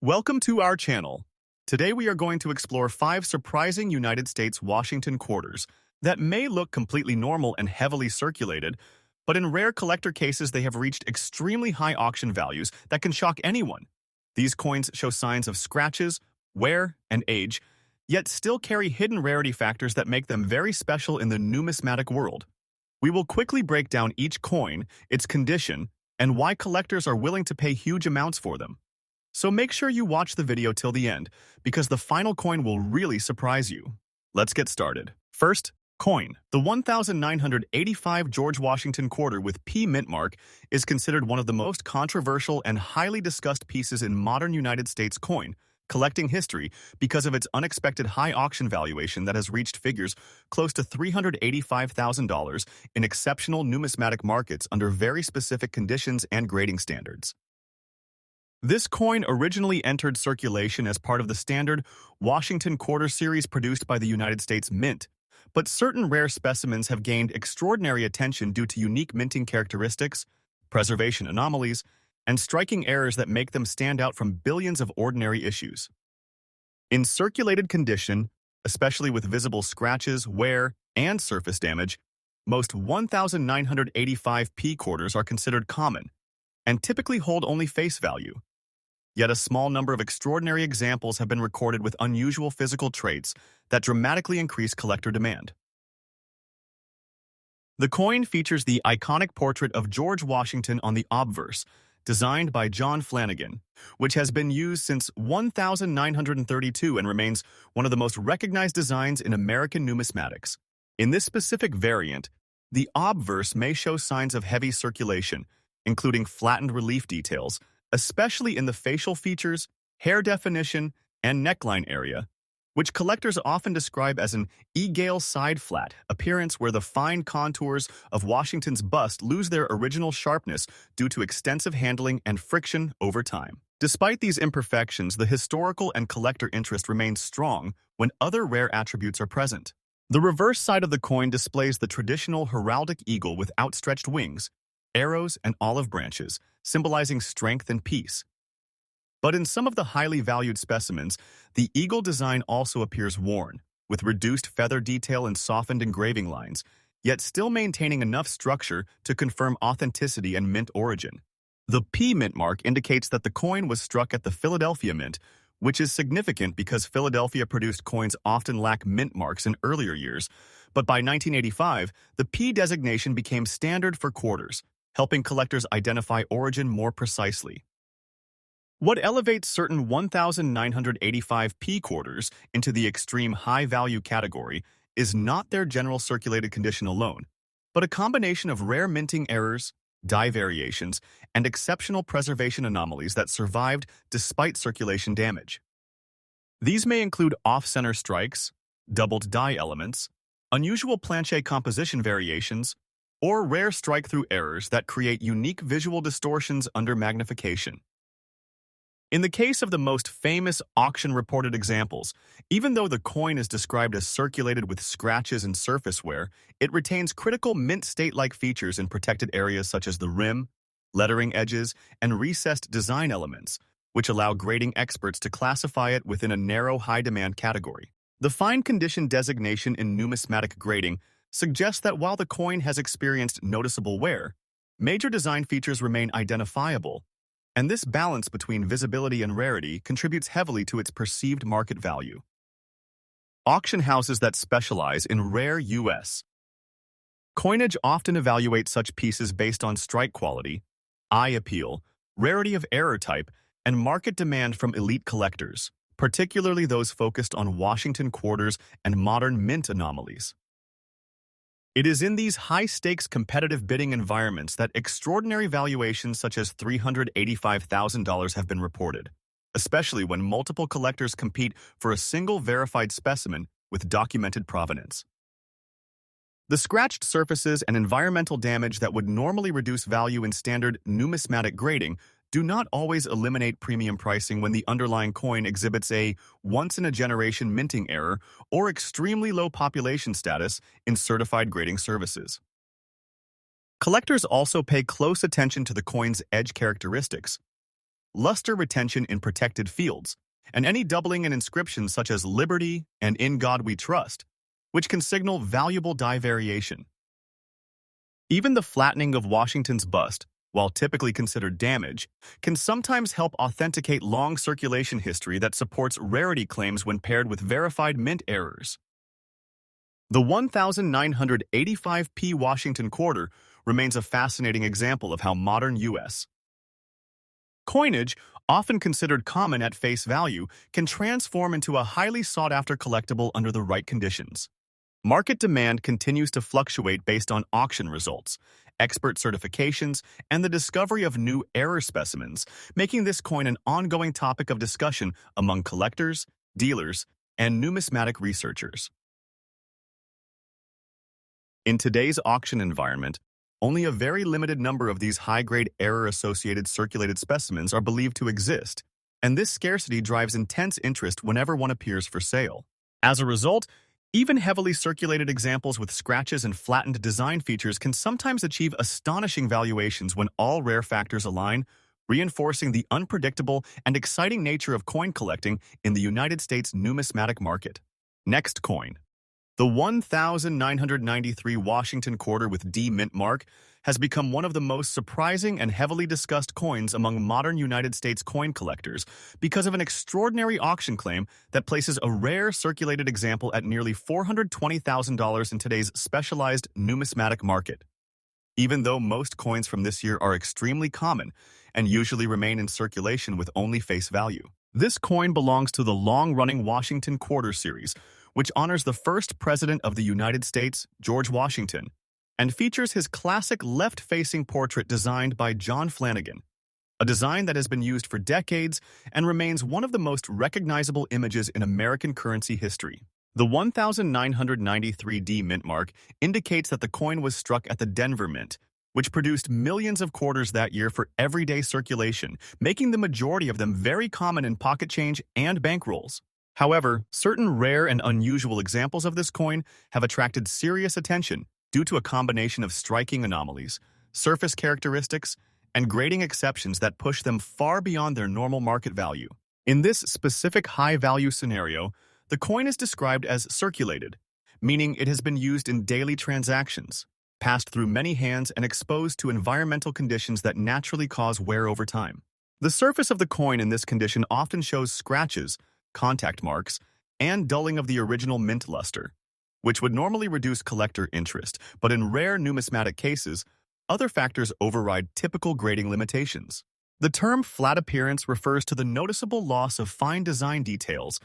Welcome to our channel. Today we are going to explore 5 surprising United States Washington quarters that may look completely normal and heavily circulated, but in rare collector cases they have reached extremely high auction values that can shock anyone. These coins show signs of scratches, wear, and age, yet still carry hidden rarity factors that make them very special in the numismatic world. We will quickly break down each coin, its condition, and why collectors are willing to pay huge amounts for them. So make sure you watch the video till the end, because the final coin will really surprise you. Let's get started. First, coin. The 1985 George Washington quarter with P mint mark is considered one of the most controversial and highly discussed pieces in modern United States coin collecting history because of its unexpected high auction valuation that has reached figures close to $385,000 in exceptional numismatic markets under very specific conditions and grading standards. This coin originally entered circulation as part of the standard Washington Quarter series produced by the United States Mint, but certain rare specimens have gained extraordinary attention due to unique minting characteristics, preservation anomalies, and striking errors that make them stand out from billions of ordinary issues. In circulated condition, especially with visible scratches, wear, and surface damage, most 1985 P quarters are considered common and typically hold only face value. Yet a small number of extraordinary examples have been recorded with unusual physical traits that dramatically increase collector demand. The coin features the iconic portrait of George Washington on the obverse, designed by John Flanagan, which has been used since 1932 and remains one of the most recognized designs in American numismatics. In this specific variant, the obverse may show signs of heavy circulation, including flattened relief details, especially in the facial features, hair definition, and neckline area, which collectors often describe as an egale side flat appearance where the fine contours of Washington's bust lose their original sharpness due to extensive handling and friction over time. Despite these imperfections, the historical and collector interest remains strong when other rare attributes are present. The reverse side of the coin displays the traditional heraldic eagle with outstretched wings, arrows, and olive branches, symbolizing strength and peace. But in some of the highly valued specimens, the eagle design also appears worn, with reduced feather detail and softened engraving lines, yet still maintaining enough structure to confirm authenticity and mint origin. The P mint mark indicates that the coin was struck at the Philadelphia Mint, which is significant because Philadelphia-produced coins often lack mint marks in earlier years, but by 1985, the P designation became standard for quarters, helping collectors identify origin more precisely. What elevates certain 1985 P quarters into the extreme high-value category is not their general circulated condition alone, but a combination of rare minting errors, die variations, and exceptional preservation anomalies that survived despite circulation damage. These may include off-center strikes, doubled die elements, unusual planche composition variations, or rare strike-through errors that create unique visual distortions under magnification. In the case of the most famous auction-reported examples, even though the coin is described as circulated with scratches and surface wear, it retains critical mint state-like features in protected areas such as the rim, lettering edges, and recessed design elements, which allow grading experts to classify it within a narrow high-demand category. The fine condition designation in numismatic grading suggests that while the coin has experienced noticeable wear, major design features remain identifiable, and this balance between visibility and rarity contributes heavily to its perceived market value. Auction houses that specialize in rare U.S. coinage often evaluate such pieces based on strike quality, eye appeal, rarity of error type, and market demand from elite collectors, particularly those focused on Washington quarters and modern mint anomalies. It is in these high-stakes competitive bidding environments that extraordinary valuations such as $385,000 have been reported, especially when multiple collectors compete for a single verified specimen with documented provenance. The scratched surfaces and environmental damage that would normally reduce value in standard numismatic grading do not always eliminate premium pricing when the underlying coin exhibits a once-in-a-generation minting error or extremely low population status in certified grading services. Collectors also pay close attention to the coin's edge characteristics. luster retention in protected fields, and any doubling in inscriptions such as Liberty and In God We Trust, which can signal valuable die variation. Even the flattening of Washington's bust, while typically considered damage, can sometimes help authenticate long circulation history that supports rarity claims when paired with verified mint errors. The 1985p Washington quarter remains a fascinating example of how modern U.S. coinage, often considered common at face value, can transform into a highly sought-after collectible under the right conditions. Market demand continues to fluctuate based on auction results, expert certifications, and the discovery of new error specimens, making this coin an ongoing topic of discussion among collectors, dealers, and numismatic researchers. In today's auction environment, only a very limited number of these high-grade error-associated circulated specimens are believed to exist, and this scarcity drives intense interest whenever one appears for sale. As a result, even heavily circulated examples with scratches and flattened design features can sometimes achieve astonishing valuations when all rare factors align, reinforcing the unpredictable and exciting nature of coin collecting in the United States numismatic market. Next coin. The 1993 Washington quarter with D mint mark has become one of the most surprising and heavily discussed coins among modern United States coin collectors because of an extraordinary auction claim that places a rare circulated example at nearly $420,000 in today's specialized numismatic market. Even though most coins from this year are extremely common and usually remain in circulation with only face value, this coin belongs to the long-running Washington Quarter series, which honors the first president of the United States, George Washington, and features his classic left-facing portrait designed by John Flanagan, a design that has been used for decades and remains one of the most recognizable images in American currency history. The 1993 D mint mark indicates that the coin was struck at the Denver Mint, which produced millions of quarters that year for everyday circulation, making the majority of them very common in pocket change and bankrolls. However, certain rare and unusual examples of this coin have attracted serious attention due to a combination of striking anomalies, surface characteristics, and grading exceptions that push them far beyond their normal market value. In this specific high-value scenario, the coin is described as circulated, meaning it has been used in daily transactions, passed through many hands, and exposed to environmental conditions that naturally cause wear over time. The surface of the coin in this condition often shows scratches, contact marks, and dulling of the original mint luster, which would normally reduce collector interest, but in rare numismatic cases, other factors override typical grading limitations. The term flat appearance refers to the noticeable loss of fine design details,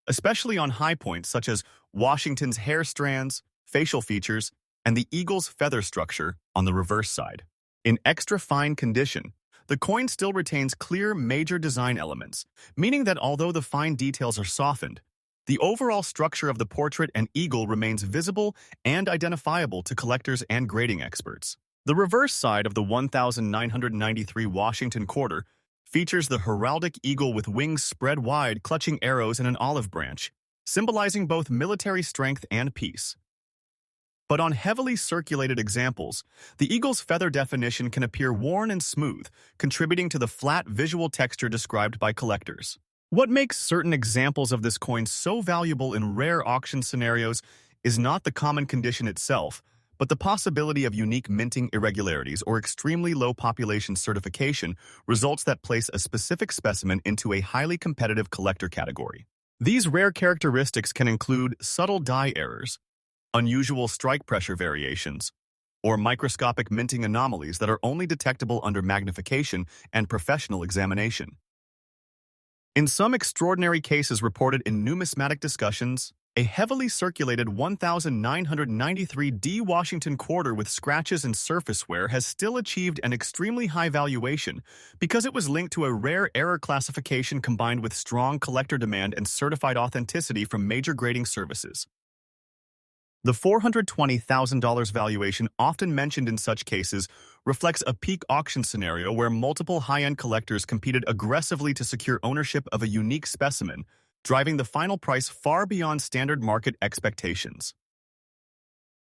especially on high points such as Washington's hair strands, facial features, and the eagle's feather structure on the reverse side. In extra fine condition, the coin still retains clear major design elements, meaning that although the fine details are softened, the overall structure of the portrait and eagle remains visible and identifiable to collectors and grading experts. The reverse side of the 1993 Washington quarter features the heraldic eagle with wings spread wide clutching arrows and an olive branch, symbolizing both military strength and peace. But on heavily circulated examples, the eagle's feather definition can appear worn and smooth, contributing to the flat visual texture described by collectors. What makes certain examples of this coin so valuable in rare auction scenarios is not the common condition itself, but the possibility of unique minting irregularities or extremely low population certification results that place a specific specimen into a highly competitive collector category. These rare characteristics can include subtle die errors, unusual strike pressure variations, or microscopic minting anomalies that are only detectable under magnification and professional examination. In some extraordinary cases reported in numismatic discussions, a heavily circulated 1993 D Washington quarter with scratches and surface wear has still achieved an extremely high valuation because it was linked to a rare error classification combined with strong collector demand and certified authenticity from major grading services. The $420,000 valuation often mentioned in such cases reflects a peak auction scenario where multiple high-end collectors competed aggressively to secure ownership of a unique specimen, driving the final price far beyond standard market expectations.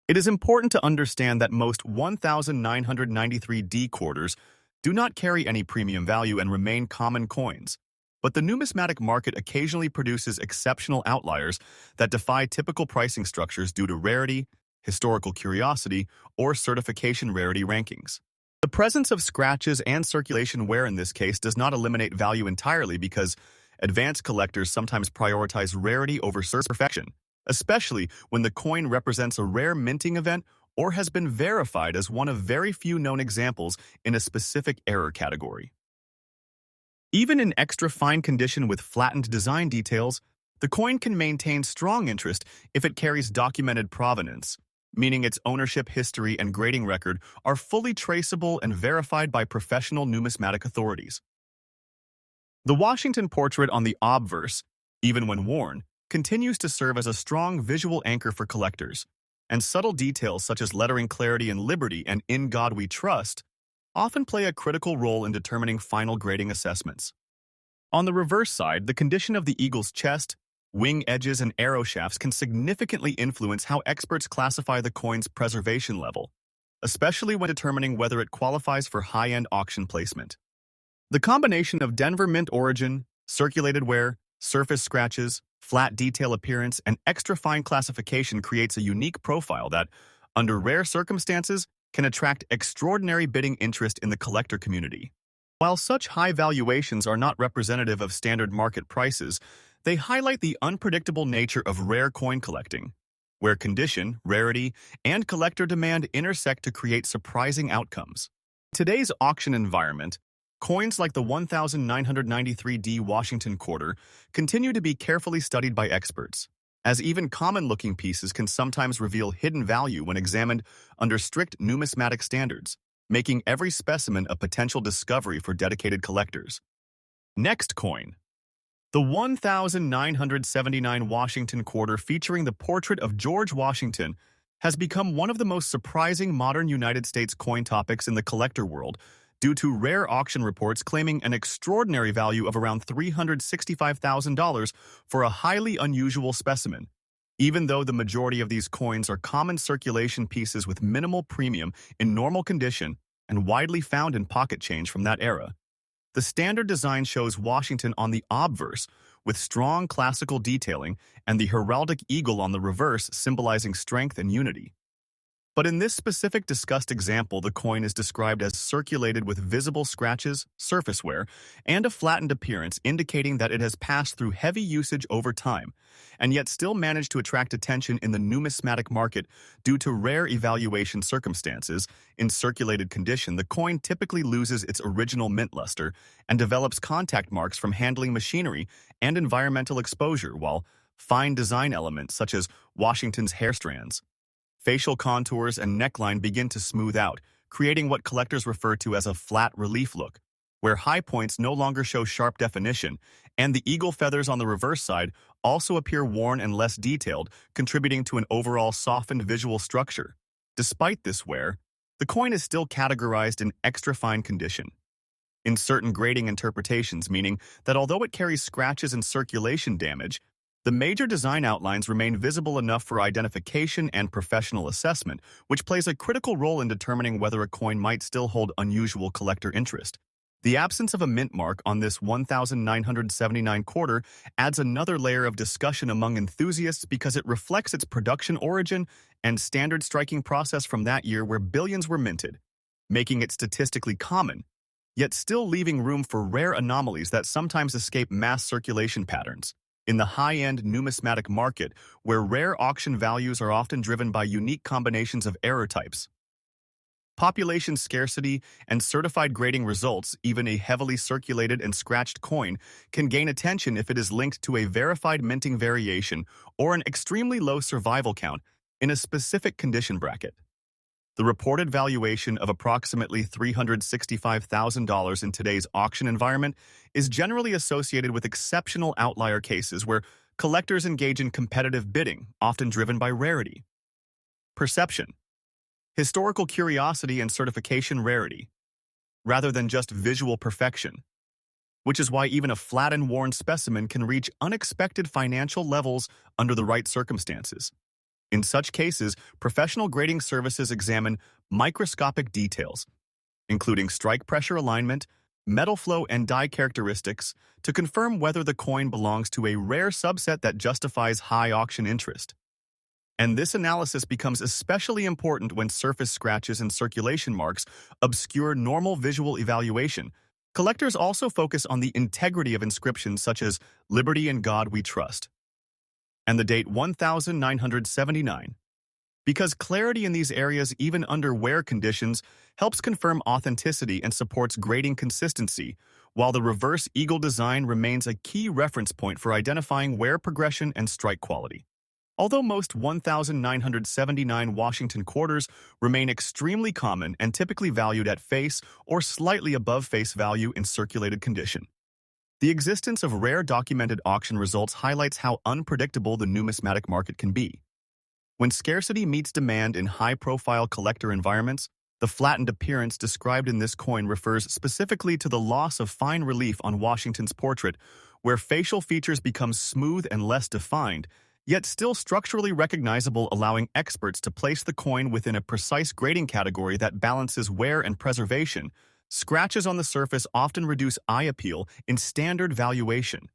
It is important to understand that most 1993 D quarters do not carry any premium value and remain common coins. But the numismatic market occasionally produces exceptional outliers that defy typical pricing structures due to rarity, historical curiosity, or certification rarity rankings. The presence of scratches and circulation wear in this case does not eliminate value entirely because advanced collectors sometimes prioritize rarity over perfection, especially when the coin represents a rare minting event or has been verified as one of very few known examples in a specific error category. Even in extra fine condition with flattened design details, the coin can maintain strong interest if it carries documented provenance, meaning its ownership history and grading record are fully traceable and verified by professional numismatic authorities. The Washington portrait on the obverse, even when worn, continues to serve as a strong visual anchor for collectors, and subtle details such as lettering clarity and liberty and "In God We Trust" often play a critical role in determining final grading assessments. On the reverse side, the condition of the eagle's chest, wing edges, and arrow shafts can significantly influence how experts classify the coin's preservation level, especially when determining whether it qualifies for high-end auction placement. The combination of Denver Mint origin, circulated wear, surface scratches, flat detail appearance, and extra fine classification creates a unique profile that, under rare circumstances, can attract extraordinary bidding interest in the collector community. While such high valuations are not representative of standard market prices, they highlight the unpredictable nature of rare coin collecting, where condition, rarity, and collector demand intersect to create surprising outcomes. In today's auction environment, coins like the 1993D Washington quarter continue to be carefully studied by experts, as even common-looking pieces can sometimes reveal hidden value when examined under strict numismatic standards, making every specimen a potential discovery for dedicated collectors. Next coin. The 1979 Washington quarter featuring the portrait of George Washington has become one of the most surprising modern United States coin topics in the collector world due to rare auction reports claiming an extraordinary value of around $365,000 for a highly unusual specimen. Even though the majority of these coins are common circulation pieces with minimal premium in normal condition and widely found in pocket change from that era, the standard design shows Washington on the obverse with strong classical detailing and the heraldic eagle on the reverse symbolizing strength and unity. But in this specific discussed example, the coin is described as circulated with visible scratches, surface wear, and a flattened appearance, indicating that it has passed through heavy usage over time, and yet still managed to attract attention in the numismatic market due to rare evaluation circumstances. In circulated condition, the coin typically loses its original mint luster and develops contact marks from handling machinery and environmental exposure, while fine design elements such as Washington's hair strands, facial contours, and neckline begin to smooth out, creating what collectors refer to as a flat relief look, where high points no longer show sharp definition, and the eagle feathers on the reverse side also appear worn and less detailed, contributing to an overall softened visual structure. Despite this wear, the coin is still categorized in extra fine condition in certain grading interpretations, meaning that although it carries scratches and circulation damage, the major design outlines remain visible enough for identification and professional assessment, which plays a critical role in determining whether a coin might still hold unusual collector interest. The absence of a mint mark on this 1979 quarter adds another layer of discussion among enthusiasts because it reflects its production origin and standard striking process from that year where billions were minted, making it statistically common, yet still leaving room for rare anomalies that sometimes escape mass circulation patterns. In the high-end numismatic market, where rare auction values are often driven by unique combinations of error types, population scarcity, and certified grading results, even a heavily circulated and scratched coin can gain attention if it is linked to a verified minting variation or an extremely low survival count in a specific condition bracket. The reported valuation of approximately $365,000 in today's auction environment is generally associated with exceptional outlier cases where collectors engage in competitive bidding, often driven by rarity, perception, historical curiosity, and certification rarity, rather than just visual perfection, which is why even a flat and worn specimen can reach unexpected financial levels under the right circumstances. In such cases, professional grading services examine microscopic details, including strike pressure alignment, metal flow, and die characteristics, to confirm whether the coin belongs to a rare subset that justifies high auction interest. And this analysis becomes especially important when surface scratches and circulation marks obscure normal visual evaluation. Collectors also focus on the integrity of inscriptions such as "Liberty and God We Trust" and the date 1979, because clarity in these areas, even under wear conditions, helps confirm authenticity and supports grading consistency, while the reverse eagle design remains a key reference point for identifying wear progression and strike quality. Although most 1979 Washington quarters remain extremely common and typically valued at face or slightly above face value in circulated condition, the existence of rare documented auction results highlights how unpredictable the numismatic market can be. When scarcity meets demand in high-profile collector environments, the flattened appearance described in this coin refers specifically to the loss of fine relief on Washington's portrait, where facial features become smooth and less defined, yet still structurally recognizable, allowing experts to place the coin within a precise grading category that balances wear and preservation. Scratches on the surface often reduce eye appeal in standard valuation.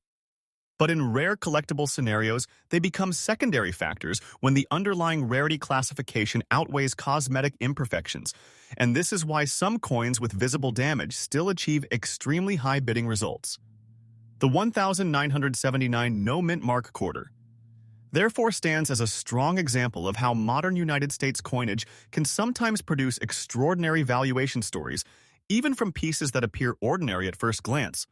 But in rare collectible scenarios, they become secondary factors when the underlying rarity classification outweighs cosmetic imperfections, and this is why some coins with visible damage still achieve extremely high bidding results. The 1979 no mint mark quarter therefore stands as a strong example of how modern United States coinage can sometimes produce extraordinary valuation stories, even from pieces that appear ordinary at first glance.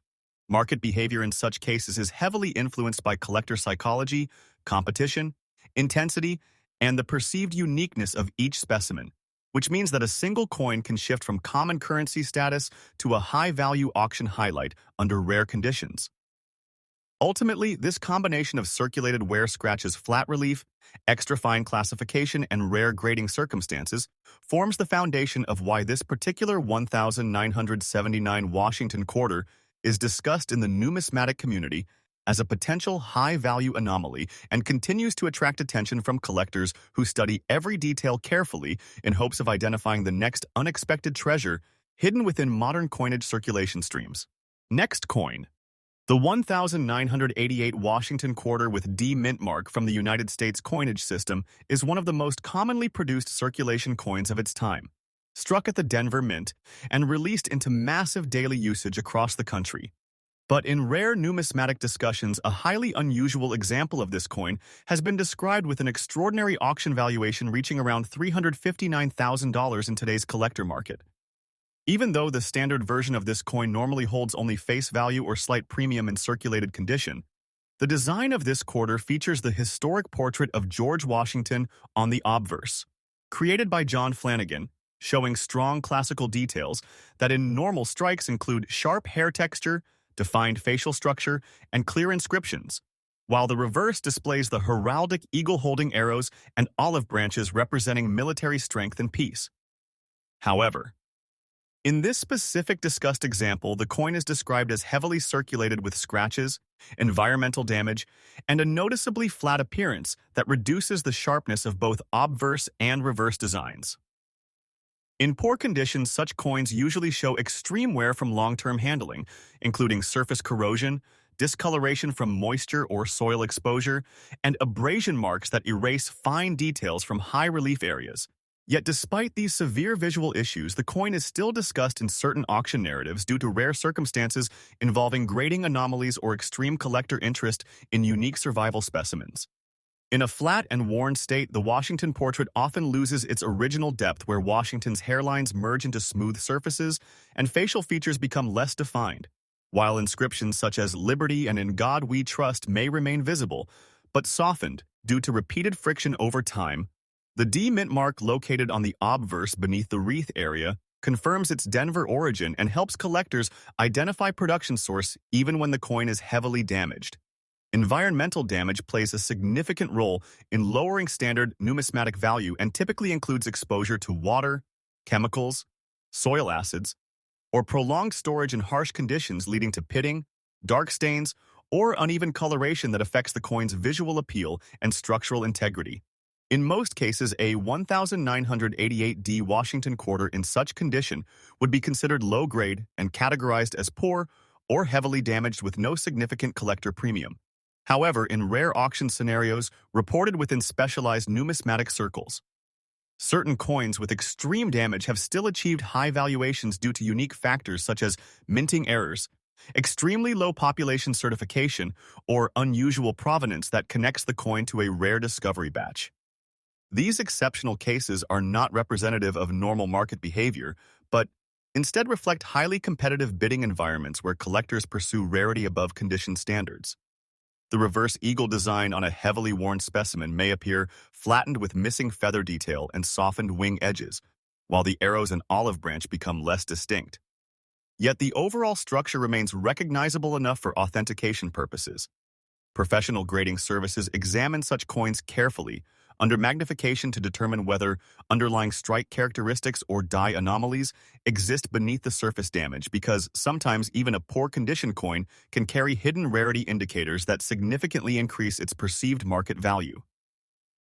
Market behavior in such cases is heavily influenced by collector psychology, competition, intensity, and the perceived uniqueness of each specimen, which means that a single coin can shift from common currency status to a high-value auction highlight under rare conditions. Ultimately, this combination of circulated wear scratches, flat relief, extra fine classification, and rare grading circumstances forms the foundation of why this particular 1979 Washington quarter is discussed in the numismatic community as a potential high-value anomaly and continues to attract attention from collectors who study every detail carefully in hopes of identifying the next unexpected treasure hidden within modern coinage circulation streams. Next coin. The 1988 Washington quarter with D mint mark from the United States coinage system is one of the most commonly produced circulation coins of its time, struck at the Denver Mint and released into massive daily usage across the country. But in rare numismatic discussions, a highly unusual example of this coin has been described with an extraordinary auction valuation reaching around $359,000 in today's collector market. Even though the standard version of this coin normally holds only face value or slight premium in circulated condition, the design of this quarter features the historic portrait of George Washington on the obverse, created by John Flanagan, showing strong classical details that in normal strikes include sharp hair texture, defined facial structure, and clear inscriptions, while the reverse displays the heraldic eagle holding arrows and olive branches representing military strength and peace. However, in this specific discussed example, the coin is described as heavily circulated with scratches, environmental damage, and a noticeably flat appearance that reduces the sharpness of both obverse and reverse designs. In poor conditions, such coins usually show extreme wear from long-term handling, including surface corrosion, discoloration from moisture or soil exposure, and abrasion marks that erase fine details from high-relief areas. Yet despite these severe visual issues, the coin is still discussed in certain auction narratives due to rare circumstances involving grading anomalies or extreme collector interest in unique survival specimens. In a flat and worn state, the Washington portrait often loses its original depth, where Washington's hairlines merge into smooth surfaces and facial features become less defined, while inscriptions such as "Liberty" and "In God We Trust" may remain visible, but softened due to repeated friction over time. The D mint mark located on the obverse beneath the wreath area confirms its Denver origin and helps collectors identify production source even when the coin is heavily damaged. Environmental damage plays a significant role in lowering standard numismatic value and typically includes exposure to water, chemicals, soil acids, or prolonged storage in harsh conditions leading to pitting, dark stains, or uneven coloration that affects the coin's visual appeal and structural integrity. In most cases, a 1988D Washington quarter in such condition would be considered low-grade and categorized as poor or heavily damaged with no significant collector premium. However, in rare auction scenarios reported within specialized numismatic circles, certain coins with extreme damage have still achieved high valuations due to unique factors such as minting errors, extremely low population certification, or unusual provenance that connects the coin to a rare discovery batch. These exceptional cases are not representative of normal market behavior, but instead reflect highly competitive bidding environments where collectors pursue rarity above condition standards. The reverse eagle design on a heavily worn specimen may appear flattened with missing feather detail and softened wing edges, while the arrows and olive branch become less distinct. Yet the overall structure remains recognizable enough for authentication purposes. Professional grading services examine such coins carefully, under magnification to determine whether underlying strike characteristics or die anomalies exist beneath the surface damage, because sometimes even a poor condition coin can carry hidden rarity indicators that significantly increase its perceived market value.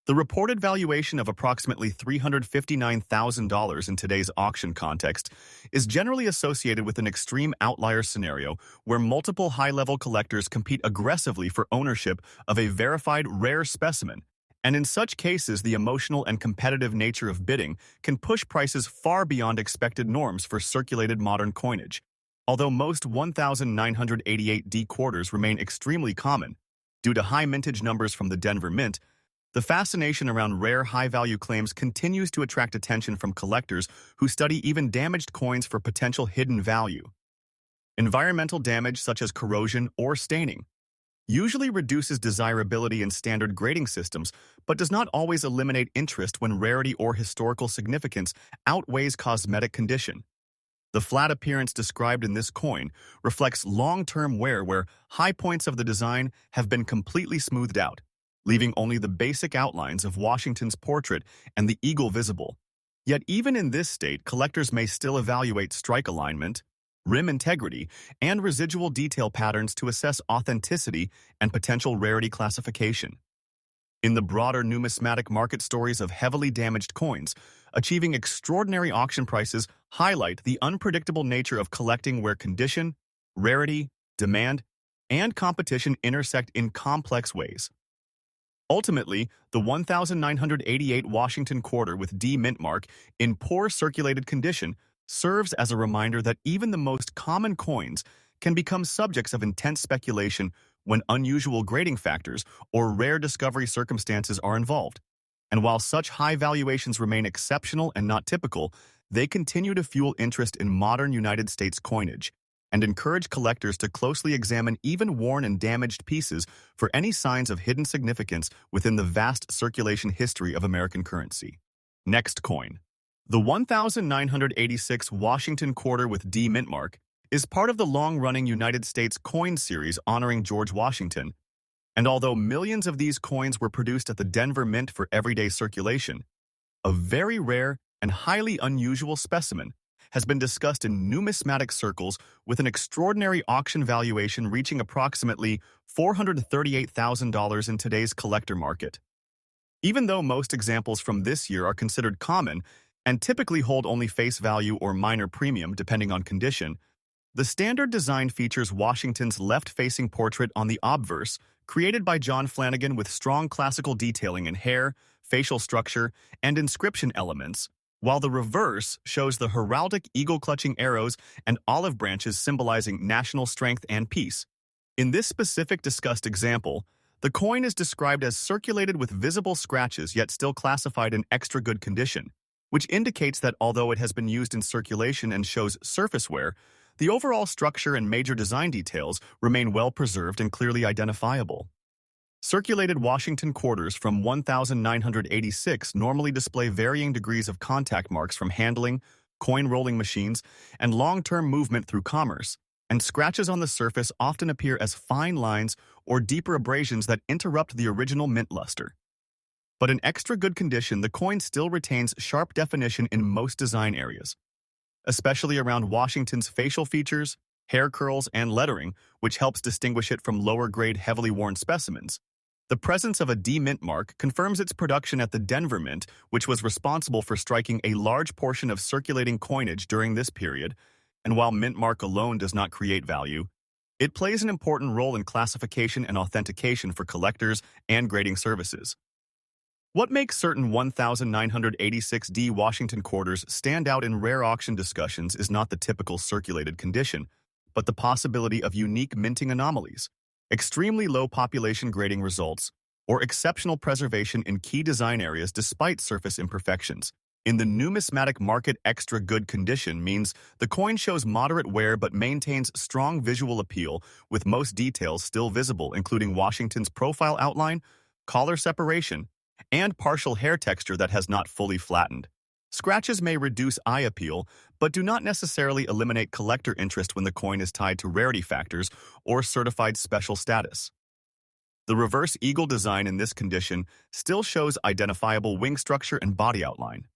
The reported valuation of approximately $359,000 in today's auction context is generally associated with an extreme outlier scenario where multiple high-level collectors compete aggressively for ownership of a verified rare specimen, and in such cases the emotional and competitive nature of bidding can push prices far beyond expected norms for circulated modern coinage. Although most 1988D quarters remain extremely common, due to high mintage numbers from the Denver Mint, the fascination around rare high-value claims continues to attract attention from collectors who study even damaged coins for potential hidden value. Environmental damage such as corrosion or staining usually reduces desirability in standard grading systems, but does not always eliminate interest when rarity or historical significance outweighs cosmetic condition. The flat appearance described in this coin reflects long-term wear where high points of the design have been completely smoothed out, leaving only the basic outlines of Washington's portrait and the eagle visible. Yet even in this state, collectors may still evaluate strike alignment, rim integrity, and residual detail patterns to assess authenticity and potential rarity classification. In the broader numismatic market, stories of heavily damaged coins achieving extraordinary auction prices highlight the unpredictable nature of collecting where condition, rarity, demand, and competition intersect in complex ways. Ultimately, the 1988 Washington quarter with D mint mark in poor circulated condition serves as a reminder that even the most common coins can become subjects of intense speculation when unusual grading factors or rare discovery circumstances are involved. And while such high valuations remain exceptional and not typical, they continue to fuel interest in modern United States coinage and encourage collectors to closely examine even worn and damaged pieces for any signs of hidden significance within the vast circulation history of American currency. Next coin. The 1986 Washington quarter with D mint mark is part of the long-running United States coin series honoring George Washington, and although millions of these coins were produced at the Denver Mint for everyday circulation, a very rare and highly unusual specimen has been discussed in numismatic circles with an extraordinary auction valuation reaching approximately $438,000 in today's collector market. Even though most examples from this year are considered common and typically hold only face value or minor premium depending on condition, the standard design features Washington's left-facing portrait on the obverse, created by John Flanagan with strong classical detailing in hair, facial structure, and inscription elements, while the reverse shows the heraldic eagle-clutching arrows and olive branches symbolizing national strength and peace. In this specific discussed example, the coin is described as circulated with visible scratches yet still classified in extra good condition, which indicates that although it has been used in circulation and shows surface wear, the overall structure and major design details remain well preserved and clearly identifiable. Circulated Washington quarters from 1986 normally display varying degrees of contact marks from handling, coin rolling machines, and long-term movement through commerce, and scratches on the surface often appear as fine lines or deeper abrasions that interrupt the original mint luster. But in extra good condition, the coin still retains sharp definition in most design areas, especially around Washington's facial features, hair curls, and lettering, which helps distinguish it from lower-grade, heavily worn specimens. The presence of a D Mint mark confirms its production at the Denver Mint, which was responsible for striking a large portion of circulating coinage during this period. And while mint mark alone does not create value, it plays an important role in classification and authentication for collectors and grading services. What makes certain 1986D Washington quarters stand out in rare auction discussions is not the typical circulated condition, but the possibility of unique minting anomalies, extremely low population grading results, or exceptional preservation in key design areas despite surface imperfections. In the numismatic market, extra good condition means the coin shows moderate wear but maintains strong visual appeal, with most details still visible, including Washington's profile outline, collar separation, and partial hair texture that has not fully flattened. Scratches may reduce eye appeal, but do not necessarily eliminate collector interest when the coin is tied to rarity factors or certified special status. The reverse eagle design in this condition still shows identifiable wing structure and body outline.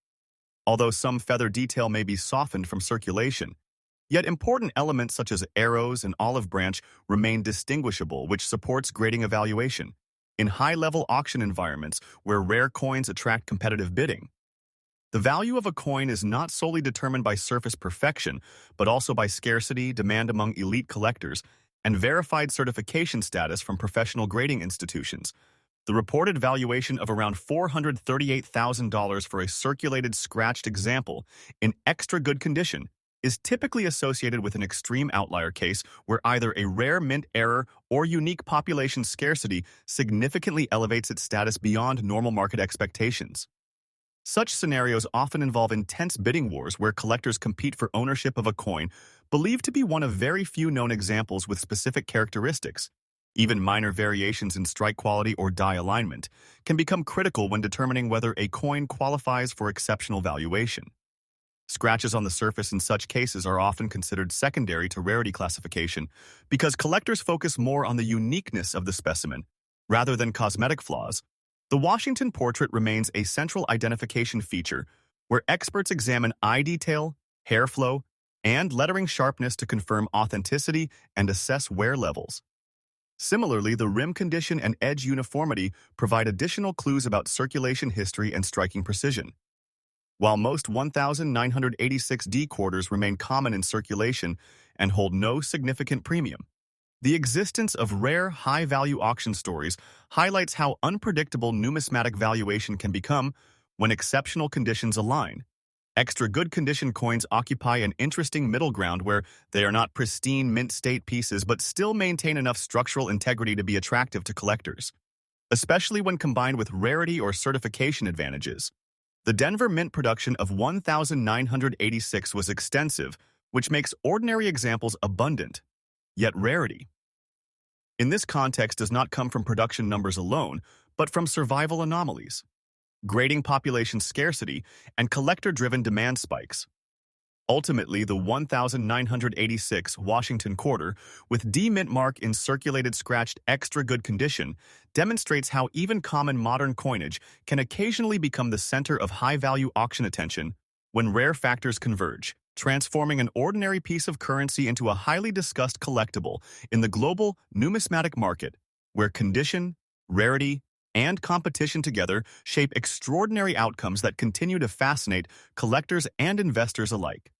Although some feather detail may be softened from circulation, yet important elements such as arrows and olive branch remain distinguishable, which supports grading evaluation in high-level auction environments where rare coins attract competitive bidding. The value of a coin is not solely determined by surface perfection, but also by scarcity, demand among elite collectors, and verified certification status from professional grading institutions. The reported valuation of around $438,000 for a circulated scratched example in extra good condition is typically associated with an extreme outlier case where either a rare mint error or unique population scarcity significantly elevates its status beyond normal market expectations. Such scenarios often involve intense bidding wars where collectors compete for ownership of a coin believed to be one of very few known examples with specific characteristics. Even minor variations in strike quality or die alignment can become critical when determining whether a coin qualifies for exceptional valuation. Scratches on the surface in such cases are often considered secondary to rarity classification because collectors focus more on the uniqueness of the specimen rather than cosmetic flaws. The Washington portrait remains a central identification feature where experts examine eye detail, hair flow, and lettering sharpness to confirm authenticity and assess wear levels. Similarly, the rim condition and edge uniformity provide additional clues about circulation history and striking precision. While most 1986D quarters remain common in circulation and hold no significant premium, the existence of rare, high-value auction stories highlights how unpredictable numismatic valuation can become when exceptional conditions align. Extra good condition coins occupy an interesting middle ground where they are not pristine mint state pieces but still maintain enough structural integrity to be attractive to collectors, especially when combined with rarity or certification advantages. The Denver Mint production of 1986 was extensive, which makes ordinary examples abundant, yet rarity in this context does not come from production numbers alone, but from survival anomalies, grading population scarcity, and collector-driven demand spikes. Ultimately, the 1986 Washington quarter, with D Mint mark in circulated scratched extra good condition, demonstrates how even common modern coinage can occasionally become the center of high-value auction attention when rare factors converge, transforming an ordinary piece of currency into a highly discussed collectible in the global numismatic market, where condition, rarity, and competition together shape extraordinary outcomes that continue to fascinate collectors and investors alike.